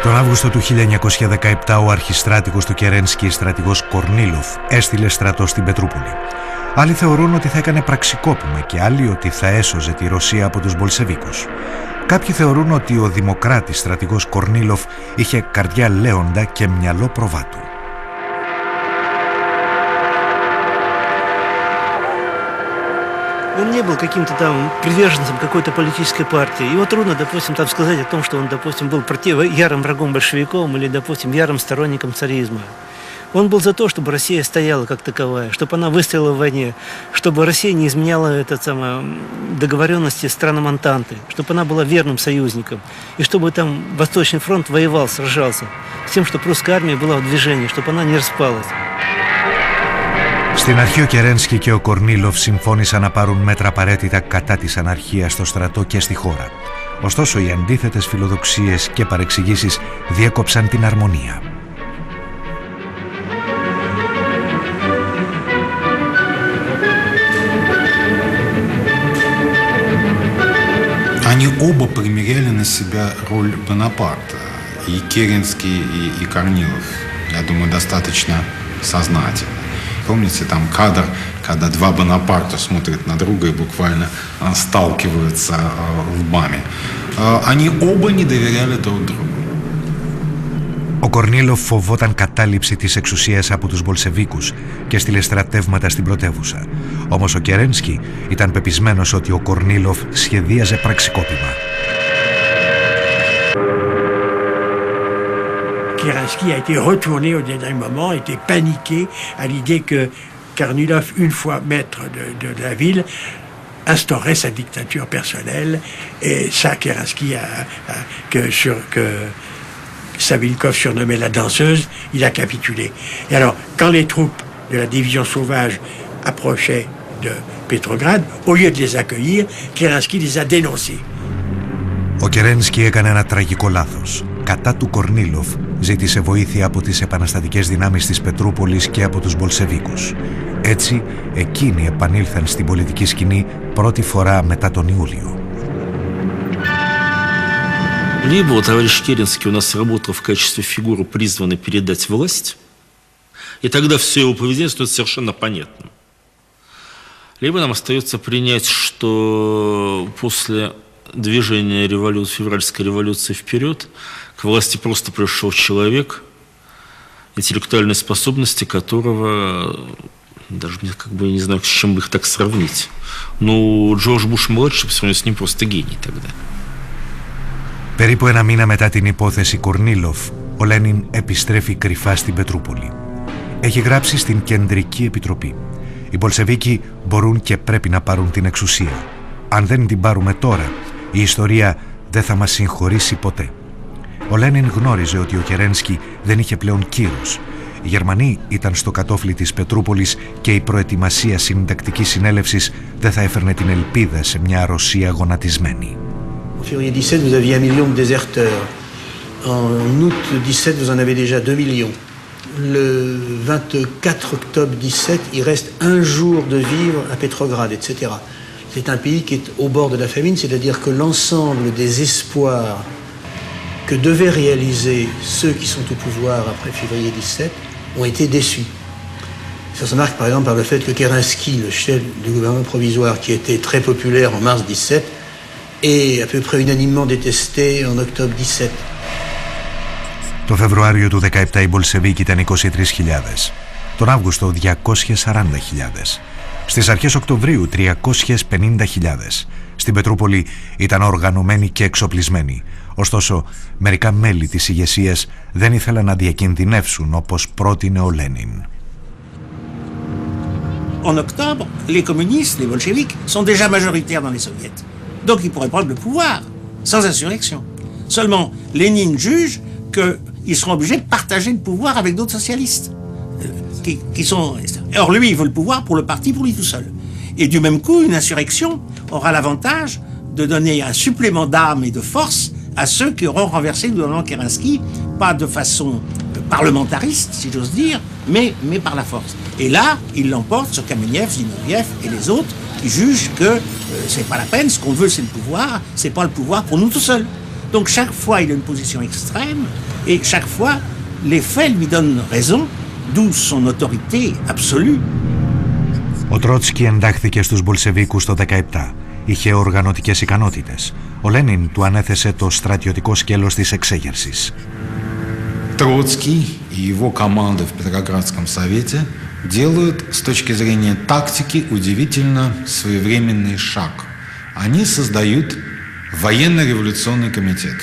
Τον Αύγουστο του 1917 ο αρχιστράτηγος του Κερένσκι, στρατηγός Κορνίλοφ, έστειλε στρατό στην Πετρούπολη. Άλλοι θεωρούν ότι θα έκανε πραξικόπημα και άλλοι ότι θα έσωζε τη Ρωσία από τους Μπολσεβίκους. Κάποιοι θεωρούν ότι ο δημοκράτης στρατηγός Κορνίλοφ είχε καρδιά λέοντα και μυαλό προβάτου. Он не был каким-то там приверженцем какой-то политической партии. Его трудно, допустим, там сказать о том, что он, допустим, был ярым врагом большевиков или, допустим, ярым сторонником царизма. Он был за то, чтобы Россия стояла как таковая, чтобы она выстояла в войне, чтобы Россия не изменяла договоренности стран Антанты, чтобы она была верным союзником, и чтобы там Восточный фронт воевал, сражался, с тем, чтобы русская армия была в движении, чтобы она не распалась. Στην αρχή ο Κερένσκι και ο Κορνίλοφ συμφώνησαν να πάρουν μέτρα απαραίτητα κατά της αναρχίας στο στρατό και στη χώρα. Ωστόσο, οι αντίθετες φιλοδοξίες και παρεξηγήσεις διέκοψαν την αρμονία. Они оба примеряли на себя роль Бонапарта, и Керенский, и Корнилов. Я думаю, достаточно сознательно. Помните там кадр, когда два Бонапарта смотрят на друга и буквально сталкиваются лбами. Они оба не доверяли друг другу. Ο Κορνίλοφ φοβόταν κατάληψη της εξουσίας από τους Μπολσεβίκους και έστειλε στρατεύματα στην πρωτεύουσα. Όμως ο Κερένσκι ήταν πεπισμένος ότι ο Κορνίλοφ σχεδίαζε πραξικόπημα. Kerensky a été retourné au dernier moment, était paniqué à l'idée que Kornilov, une fois maître de la ville, instaurait sa dictature personnelle. Et ça, Kerensky, que Savilkov surnommait la danseuse, il a capitulé. Et alors, quand les troupes de la division sauvage approchaient de Petrograd, au lieu de les accueillir, Kerensky les a dénoncés. Ο Κερένσκι έκανε ένα τραγικό λάθος. Κατά του Κορνίλοφ ζήτησε βοήθεια από τις επαναστατικές δυνάμεις της Πετρούπολης και από τους Μπολσεβίκους. Έτσι, εκείνοι επανήλθαν στην πολιτική σκηνή πρώτη φορά μετά τον Ιούλιο. Либо товарищ Керенский у нас работал в качестве фигуры, призванной передать власть, и тогда все его поведение становится совершенно понятным. Либо нам остается принять, что после движения февральской революции вперед к власти просто пришел человек, интеллектуальные способности которого, даже как бы не знаю, с чем бы их так сравнить. Ну, Джордж Буш-младший, по сравнению с ним, просто гений тогда. Περίπου ένα μήνα μετά την υπόθεση Κορνίλοφ, ο Λένιν επιστρέφει κρυφά στην Πετρούπολη. Έχει γράψει στην Κεντρική Επιτροπή: οι Μπολσεβίκοι μπορούν και πρέπει να πάρουν την εξουσία. Αν δεν την πάρουμε τώρα, η ιστορία δεν θα μας συγχωρήσει ποτέ. Ο Λένιν γνώριζε ότι ο Κερένσκι δεν είχε πλέον κύρος. Οι Γερμανοί ήταν στο κατόφλι της Πετρούπολης και η προετοιμασία συντακτικής συνέλευσης δεν θα έφερνε την ελπίδα σε μια Ρωσία γονατισμένη. En février 17, vous aviez 1 million de déserteurs. En août 17, vous en avez déjà 2 millions. Le 24 octobre 17, il reste un jour de vivre à Petrograd, etc. C'est un pays qui est au bord de la famine, c'est-à-dire que l'ensemble des espoirs que devaient réaliser ceux qui sont au pouvoir après février 17 ont été déçus. Ça se marque par exemple par le fait que Kerensky, le chef du gouvernement provisoire, qui était très populaire en mars 17, est à peu près unanimement détesté en octobre 17. Το Φεβρουάριο του 17 οι Μπολσεβίκοι ήταν 23.000. Τον Αύγουστο 240.000. Στις αρχές Οκτωβρίου 350.000. Στην Πετρούπολη ήταν οργανωμένοι και εξοπλισμένοι. Ωστόσο, μερικά μέλη της ηγεσίας δεν ήθελαν να διακινδυνεύσουν όπως πρότεινε ο Λένιν. En octobre, les communistes, les bolcheviks, sont déjà majoritaires dans les soviets. Donc ils pourraient prendre le pouvoir, sans insurrection. Seulement, Lénine juge qu'ils seront obligés de partager le pouvoir avec d'autres socialistes. Or, lui, il veut le pouvoir pour le parti, pour lui tout seul. Et du même coup, une insurrection aura l'avantage de donner un supplément d'armes et de force à ceux qui auront renversé le gouvernement Kerensky, pas de façon parlementariste, si j'ose dire, mais par la force. Et là, il l'emporte sur Kamenev, Zinoviev et les autres qui jugent que c'est pas la peine, ce qu'on veut c'est le pouvoir, c'est pas le pouvoir pour nous tout seuls. Donc chaque fois, il a une position extrême, et chaque fois, les faits lui donnent raison, d'où son autorité absolue. Ο Τρότσκι εντάχθηκε στους Μπολσεβίκους το 17. Είχε οργανωτικές ικανότητες. Ο Λένιν του ανέθεσε το στρατιωτικό σκέλος της εξέγερσης. Троцкий и его команда в Петроградском совете делают с точки зрения тактики удивительно своевременный шаг. Они создают военно-революционный комитет.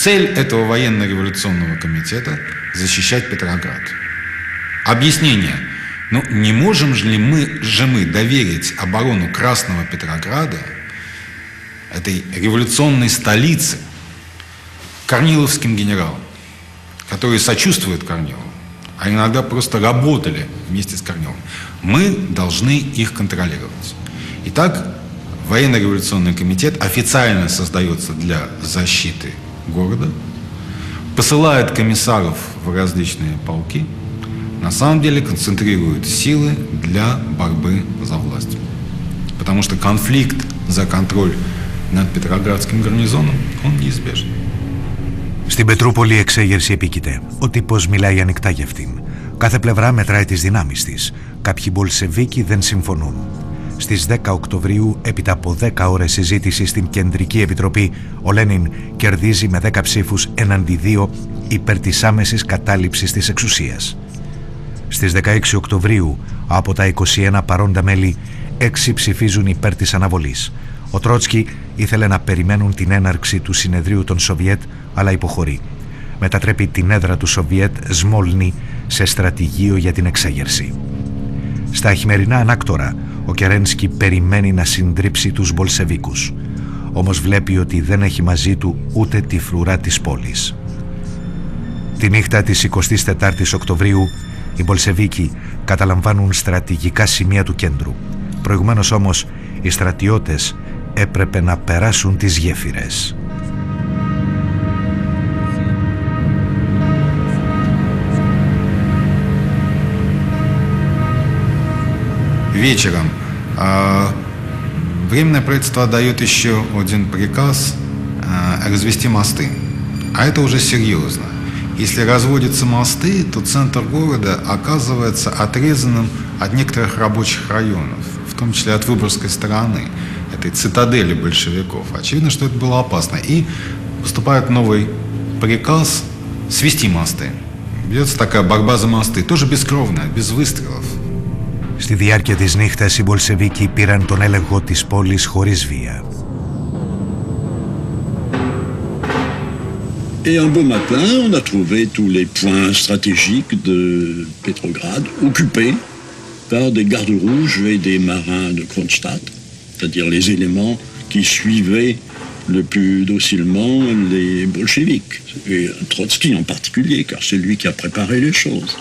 Цель этого военно-революционного комитета – защищать Петроград. Объяснение. Ну, не можем же мы доверить оборону Красного Петрограда, этой революционной столицы, корниловским генералам, которые сочувствуют Корнилову, а иногда просто работали вместе с Корниловым. Мы должны их контролировать. Итак, военно-революционный комитет официально создается для защиты города, посылает комиссаров в различные полки, на самом деле концентрирует силы для борьбы за власть. Потому что конфликт за контроль над Петроградским гарнизоном, он неизбежен. Στην Πετρούπολη η εξέγερση επίκειται. Ο τύπος μιλάει ανοιχτά για αυτήν. Κάθε πλευρά μετράει τις δυνάμεις της. Κάποιοι Μπολσεβίκοι δεν συμφωνούν. Στις 10 Οκτωβρίου, έπειτα από 10 ώρες συζήτηση στην Κεντρική Επιτροπή, ο Λένιν κερδίζει με 10 ψήφους έναντι 2 υπέρ της άμεσης κατάληψης της εξουσίας. Στις 16 Οκτωβρίου, από τα 21 παρόντα μέλη, 6 ψηφίζουν υπέρ της αναβολής. Ο Τρότσκι ήθελε να περιμένουν την έναρξη του συνεδρίου των Σοβιέτ, αλλά υποχωρεί. Μετατρέπει την έδρα του Σοβιέτ, Σμόλνη, σε στρατηγείο για την εξέγερση. Στα χειμερινά ανάκτορα, ο Κερένσκι περιμένει να συντρίψει τους Μπολσεβίκους. Όμως βλέπει ότι δεν έχει μαζί του ούτε τη φρουρά της πόλης. Τη νύχτα της 24ης Οκτωβρίου, οι Μπολσεβίκοι καταλαμβάνουν στρατηγικά σημεία του κέντρου. Προηγουμένως όμως, οι στρατιώτες έπρεπε να περάσουν τις γέφυρες. Вечером Временное правительство отдает еще один приказ развести мосты. А это уже серьезно. Если разводятся мосты, то центр города оказывается отрезанным от некоторых рабочих районов, в том числе от Выборгской стороны, этой цитадели большевиков. Очевидно, что это было опасно. И поступает новый приказ свести мосты. Ведется такая борьба за мосты, тоже бескровная, без выстрелов. Στη διάρκεια της νύχτας οι Μπολσεβίκοι πήραν τον έλεγχο της πόλης χωρίς βία. Et un beau matin, on a trouvé tous les points stratégiques de Petrograd occupés par des gardes rouges et des marins de Kronstadt, c'est-à-dire les éléments qui suivaient le plus docilement les bolcheviks, et Trotsky en particulier, car c'est lui qui a préparé les choses.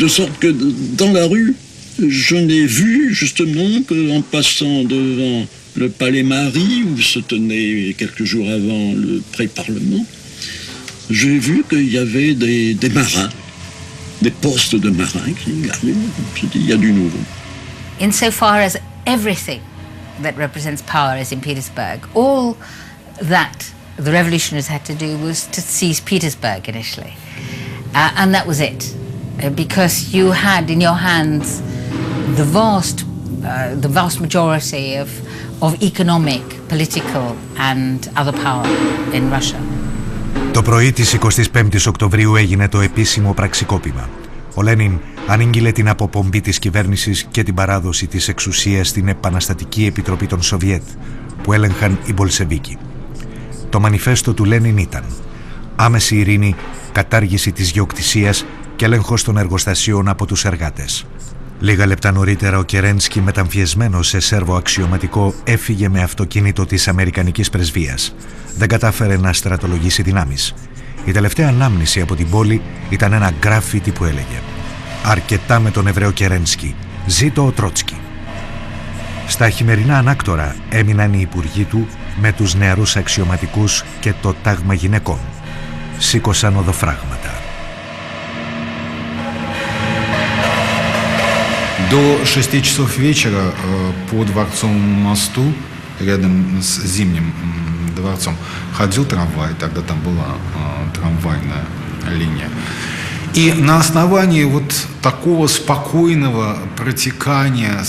De sorte que dans la rue, je n'ai vu justement qu'en passant devant le palais Marie, où se tenait quelques jours avant le pré-parlement, j'ai vu qu'il y avait des marins, des postes de marins qui gardaient. Je me suis dit, il y a du nouveau. Insofar as everything that represents power is in Petersburg, all that the revolutionaries had to do was to seize Petersburg initially. And that was it. Because you had in your hands the vast majority of economic, political and other power in Russia. Το πρωί της 25ης Οκτωβρίου έγινε το επίσημο πραξικόπημα. Ο Λένιν ανήγγειλε την αποπομπή της κυβέρνησης και την παράδοση της εξουσίας στην Επαναστατική Επιτροπή των Σοβιέτ, που έλεγχαν οι Μπολσεβίκοι. Το μανιφέστο του Λένιν ήταν άμεση ειρήνη, κατάργηση της γεωκτησίας και έλεγχος των εργοστασίων από τους εργάτες. Λίγα λεπτά νωρίτερα ο Κερένσκι, μεταμφιεσμένος σε Σέρβο αξιωματικό, έφυγε με αυτοκίνητο της Αμερικανικής πρεσβείας. Δεν κατάφερε να στρατολογήσει δυνάμεις. Η τελευταία ανάμνηση από την πόλη ήταν ένα γκράφιτι που έλεγε «Αρκετά με τον Εβραίο Κερένσκι, ζήτω ο Τρότσκι». Στα χειμερινά ανάκτορα έμειναν οι υπουργοί του με τους νεαρούς αξιωματικούς και το τάγμα γυναικών. Σήκωσαν οδοφράγματα. До 6 часов вечера по Дворцовому мосту рядом с Зимним дворцом ходил трамвай, тогда там была трамвайная линия. И на основании вот такого спокойного протекания